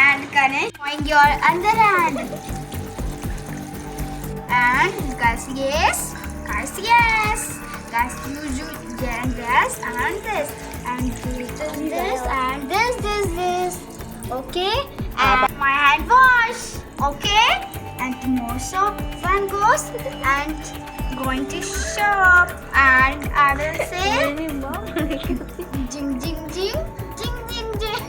and going your underhand and guys yes you and this and this and this and this okay and my hand wash okay and more soap one goes and going to shop and I will say jing jing jing jing jing jing